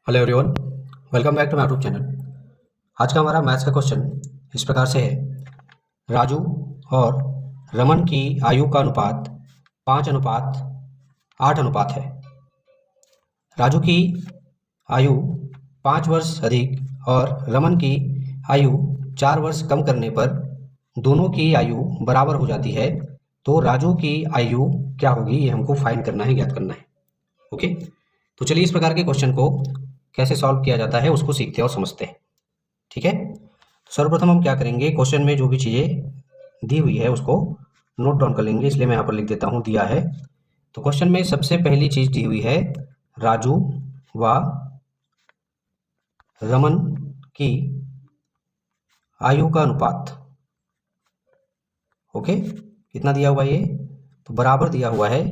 Hello everyone, welcome back to my YouTube channel. आज का हमारा मैथ्स का क्वेश्चन इस प्रकार से है। राजू और रमन की आयु का अनुपात 5:8 है। राजू की आयु 5 वर्ष अधिक और रमन की आयु 4 वर्ष कम करने पर दोनों की आयु बराबर हो जाती है। तो राजू की आयु क्या होगी, ये हमको फाइंड करना है, ज्ञात करना है। ओके, तो चलिए इस प्रकार के क्वेश्चन को कैसे सॉल्व किया जाता है उसको सीखते हैं और समझते हैं। ठीक है, तो सर्वप्रथम हम क्या करेंगे, क्वेश्चन में जो भी चीज़ें दी हुई है उसको नोट डाउन कर लेंगे। इसलिए मैं यहाँ पर लिख देता हूँ दिया है। तो क्वेश्चन में सबसे पहली चीज़ दी हुई है राजू व रमन की आयु का अनुपात। ओके, कितना दिया हुआ है ये, तो बराबर दिया हुआ है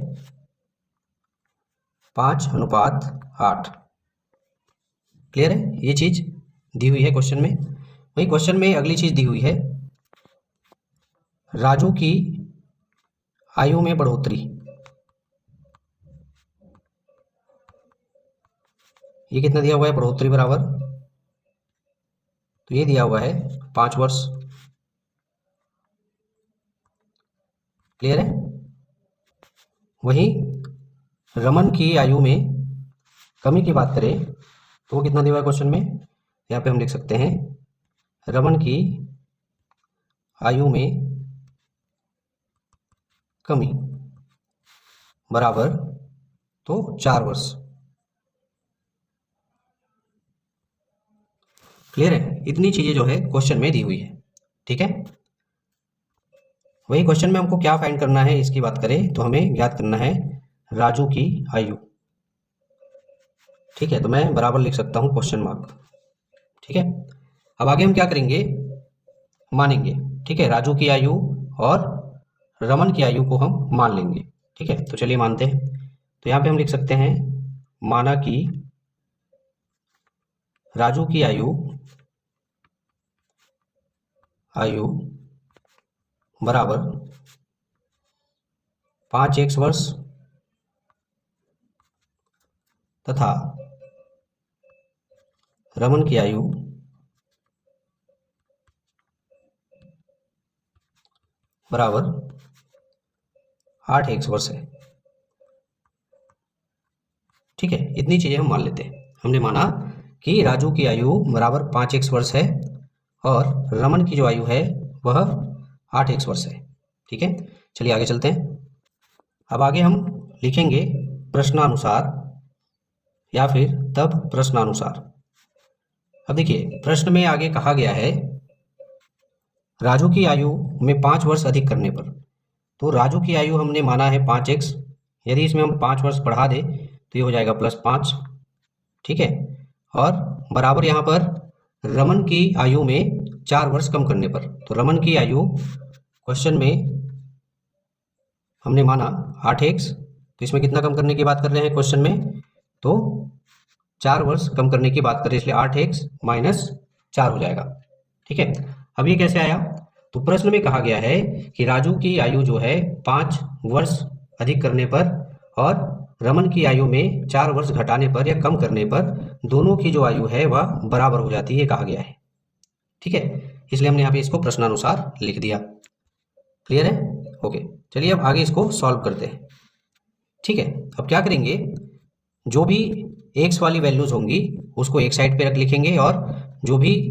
5:8। क्लियर है, ये चीज दी हुई है क्वेश्चन में। वही क्वेश्चन में अगली चीज दी हुई है राजू की आयु में बढ़ोतरी। ये कितना दिया हुआ है, बढ़ोतरी बराबर, तो ये दिया हुआ है 5 वर्ष। क्लियर है। वही रमन की आयु में कमी की बात करें तो वो कितना दिया हुआ है क्वेश्चन में, यहाँ पे हम लिख सकते हैं रमन की आयु में कमी बराबर तो 4 वर्ष। क्लियर है, इतनी चीजें जो है क्वेश्चन में दी हुई है। ठीक है, वही क्वेश्चन में हमको क्या फाइंड करना है, इसकी बात करें तो हमें ज्ञात करना है राजू की आयु। ठीक है, तो मैं बराबर लिख सकता हूं क्वेश्चन मार्क। ठीक है, अब आगे हम क्या करेंगे, मानेंगे। ठीक है, राजू की आयु और रमन की आयु को हम मान लेंगे। ठीक है, तो चलिए मानते हैं। तो यहाँ पे हम लिख सकते हैं माना कि राजू की आयु बराबर 5x वर्ष तथा रमन की आयु बराबर 8x वर्ष है। ठीक है, इतनी चीजें हम मान लेते हैं। हमने माना कि राजू की आयु बराबर 5x वर्ष है और रमन की जो आयु है वह 8x वर्ष है। ठीक है, चलिए आगे चलते हैं। अब आगे हम लिखेंगे प्रश्नानुसार या फिर तब प्रश्नानुसार। अब देखिए, प्रश्न में आगे कहा गया है राजू की आयु में 5 वर्ष अधिक करने पर। तो राजू की आयु हमने माना है 5x, यदि इसमें हम 5 वर्ष बढ़ा दें तो ये हो जाएगा +5। ठीक है, और बराबर यहाँ पर रमन की आयु में 4 वर्ष कम करने पर। तो रमन की आयु क्वेश्चन में हमने माना 8x, तो इसमें कितना कम करने की बात कर रहे हैं क्वेश्चन में, तो 4 वर्ष कम करने की बात करें, इसलिए 8x - 4 हो जाएगा। ठीक है, अब ये कैसे आया, तो प्रश्न में कहा गया है कि राजू की आयु जो है 5 वर्ष अधिक करने पर और रमन की आयु में 4 वर्ष घटाने पर या कम करने पर दोनों की जो आयु है वह बराबर हो जाती है, कहा गया है। ठीक है, इसलिए हमने यहाँ पे इसको प्रश्नानुसार लिख दिया। क्लियर है, ओके। चलिए अब आगे इसको सॉल्व करते हैं। ठीक है, अब क्या करेंगे, जो भी एक्स वाली वैल्यूज होंगी उसको एक साइड पे रख लिखेंगे और जो भी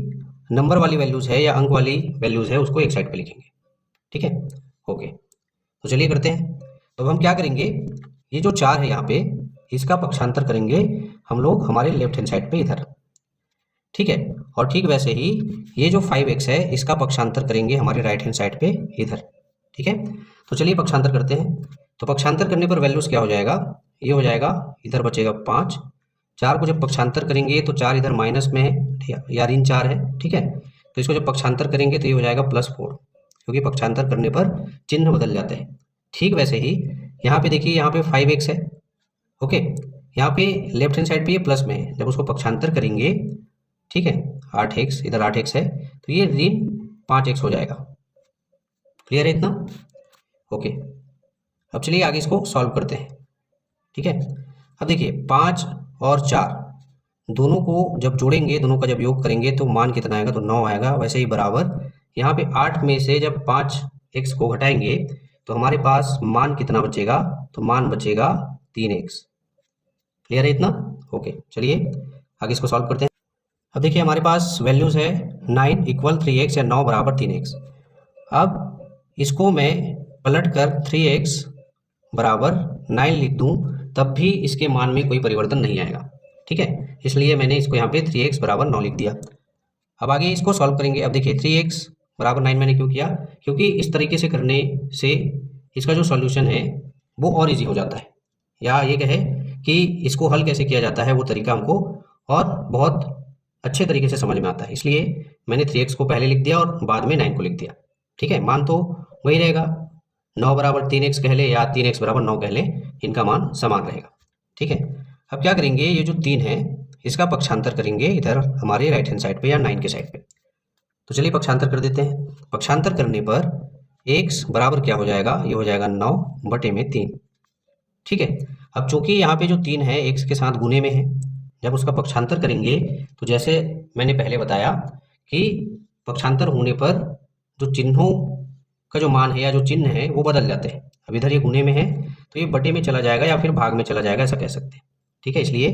नंबर वाली वैल्यूज है या अंक वाली वैल्यूज है उसको एक साइड पे लिखेंगे। ठीक है, ओके। तो चलिए करते हैं। तो हम क्या करेंगे, ये जो 4 है यहाँ पे इसका पक्षांतर करेंगे हम लोग हमारे लेफ्ट हैंड साइड पे इधर। ठीक है, और ठीक वैसे ही ये जो 5x है इसका पक्षांतर करेंगे हमारे राइट हैंड साइड पे इधर। ठीक है, तो चलिए पक्षांतर करते हैं। तो पक्षांतर करने पर वैल्यूज क्या हो जाएगा, ये हो जाएगा, इधर बचेगा 5। 4 को जब पक्षांतर करेंगे तो 4 इधर माइनस में है या ऋण 4 है। ठीक है, तो इसको जब पक्षांतर करेंगे तो ये हो जाएगा +4, क्योंकि पक्षांतर करने पर चिन्ह बदल जाते हैं। ठीक वैसे ही यहाँ पे देखिए, यहाँ पे 5x है। ओके, यहाँ पे लेफ्ट हैंड साइड पे ये प्लस में है, जब उसको पक्षांतर करेंगे, ठीक है, 8x, इधर 8x है तो ये ऋण 5x हो जाएगा। क्लियर है इतना, ओके। अब चलिए आगे इसको सॉल्व करते हैं। ठीक है, अब देखिए 5 और 4, दोनों को जब जोड़ेंगे, दोनों का जब योग करेंगे तो मान कितना आएगा, तो 9 आएगा। वैसे ही बराबर यहाँ पे 8 में से जब 5x को घटाएंगे तो हमारे पास मान कितना बचेगा, तो मान बचेगा 3x। क्लियर है इतना? ओके, चलिए आगे इसको सॉल्व करते हैं। अब देखिए हमारे पास वैल्यूज़ है 9 = 3x या 9 = 3x। अब इसको मैं पलट कर 3x = 9 लिख दूं तब भी इसके मान में कोई परिवर्तन नहीं आएगा, ठीक है। इसलिए मैंने इसको यहाँ पे 3x = 9 लिख दिया। अब आगे इसको सॉल्व करेंगे। अब देखिए 3x = 9 मैंने क्यों किया, क्योंकि इस तरीके से करने से इसका जो सॉल्यूशन है वो और इजी हो जाता है, या ये कहे कि इसको हल कैसे किया जाता है वो तरीका हमको और बहुत अच्छे तरीके से समझ में आता है। इसलिए मैंने 3x को पहले लिख दिया और बाद में 9 को लिख दिया, ठीक है। मान तो वही रहेगा, 9 = 3x कह ले या 3x = 9 कह ले, इनका मान समान रहेगा, ठीक है। अब क्या करेंगे, ये जो 3 है इसका पक्षांतर करेंगे इधर हमारे राइट हैंड साइड पे या 9 के साइड पे। तो चलिए पक्षांतर कर देते हैं। पक्षांतर करने पर x बराबर क्या हो जाएगा, ये हो जाएगा 9/3, ठीक है। अब चूंकि यहाँ पे जो 3 है x के साथ गुने में है, जब उसका पक्षांतर करेंगे तो जैसे मैंने पहले बताया कि पक्षांतर होने पर जो चिन्हों का जो मान है या जो चिन्ह है वो बदल जाते हैं। अब इधर ये गुने में है तो ये बटे में चला जाएगा या फिर भाग में चला जाएगा, ऐसा कह सकते हैं, ठीक है। इसलिए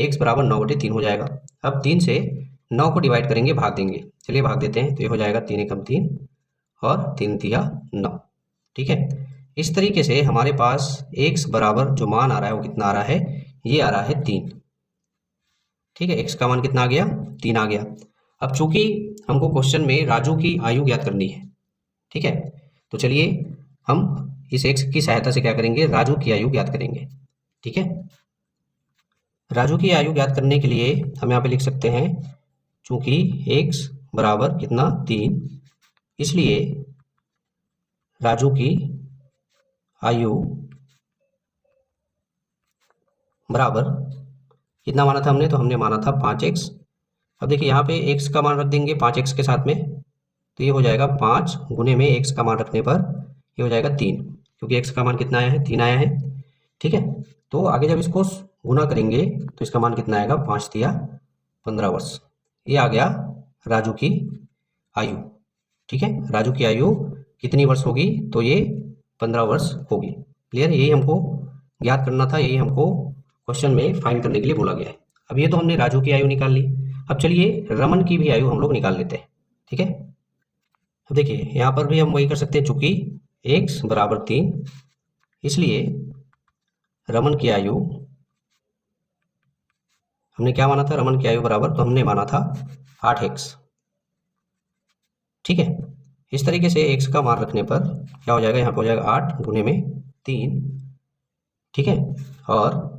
x = 9/3 हो जाएगा। अब 3 से 9 को डिवाइड करेंगे, भाग देंगे। चलिए भाग देते हैं, तो ये हो जाएगा 3 × 3 और 3 × 3 = 9, ठीक है। इस तरीके से हमारे पास x बराबर जो मान आ रहा है वो कितना आ रहा है, ये आ रहा है 3, ठीक है। x का मान कितना आ गया, 3 आ गया। अब चूंकि हमको क्वेश्चन में राजू की आयु ज्ञात करनी है, ठीक है, तो चलिए हम इस x की सहायता से क्या करेंगे, राजू की आयु ज्ञात करेंगे, ठीक है। राजू की आयु ज्ञात करने के लिए हम यहाँ पे लिख सकते हैं, चूंकि x बराबर कितना 3, इसलिए राजू की आयु बराबर कितना माना था हमने, तो हमने माना था 5x। अब देखिए यहाँ पे x का मान रख देंगे 5x के साथ में, तो ये हो जाएगा 5 गुने में x का मान रखने पर ये हो जाएगा 3, क्योंकि x का मान कितना आया है, 3 आया है, ठीक है। तो आगे जब इसको गुना करेंगे तो इसका मान कितना आएगा, 5 × 3 = 15 वर्ष। ये आ गया राजू की आयु, ठीक है। राजू की आयु कितनी वर्ष होगी, तो ये 15 वर्ष होगी। क्लियर, यही हमको ज्ञात करना था, यही हमको क्वेश्चन में फाइंड करने के लिए बोला गया है। अब ये तो हमने राजू की आयु निकाल ली। अब चलिए रमन की भी आयु हम लोग निकाल लेते हैं, ठीक है। अब देखिए यहाँ पर भी हम वही कर सकते हैं, चूंकि x = 3, इसलिए रमन की आयु हमने क्या माना था, रमन की आयु बराबर, तो हमने माना था 8x, ठीक है। इस तरीके से x का मान रखने पर क्या हो जाएगा, यहाँ पे हो जाएगा 8 गुने में 3, ठीक है। और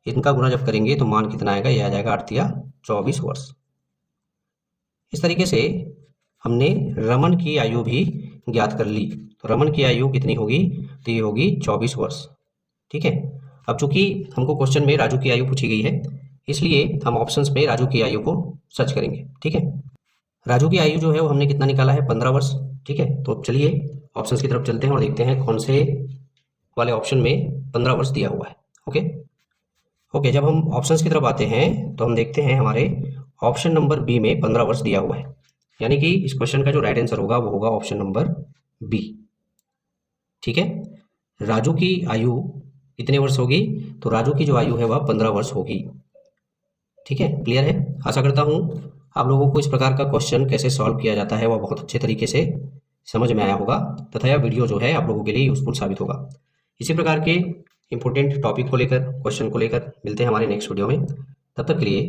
इनका गुना जब करेंगे तो मान कितना आएगा, ये आ जाएगा 8 × 3 = 24 वर्ष। इस तरीके से हमने रमन की आयु भी ज्ञात कर ली। तो रमन की आयु कितनी होगी, तो ये होगी 24 वर्ष, ठीक है। अब चूंकि हमको क्वेश्चन में राजू की आयु पूछी गई है, इसलिए हम ऑप्शंस में राजू की आयु को सर्च करेंगे, ठीक है। राजू की आयु जो है वो हमने कितना निकाला है, 15 वर्ष, ठीक है। तो चलिए ऑप्शंस की तरफ चलते हैं और देखते हैं कौन से वाले ऑप्शन में 15 वर्ष दिया हुआ है। ओके, जब हम ऑप्शंस की तरफ आते हैं तो हम देखते हैं हमारे ऑप्शन नंबर बी में 15 वर्ष दिया हुआ है, यानी कि इस क्वेश्चन का जो राइट आंसर होगा वो होगा ऑप्शन नंबर बी, ठीक है। राजू की आयु कितने वर्ष होगी, तो राजू की जो आयु है वह 15 वर्ष होगी, ठीक है। क्लियर है, आशा करता हूँ आप लोगों को इस प्रकार का क्वेश्चन कैसे सॉल्व किया जाता है वह बहुत अच्छे तरीके से समझ में आया होगा, तथा यह वीडियो जो है आप लोगों के लिए यूजफुल साबित होगा। इसी प्रकार के इंपॉर्टेंट टॉपिक को लेकर, क्वेश्चन को लेकर मिलते हैं हमारे नेक्स्ट वीडियो में। तब तक के लिए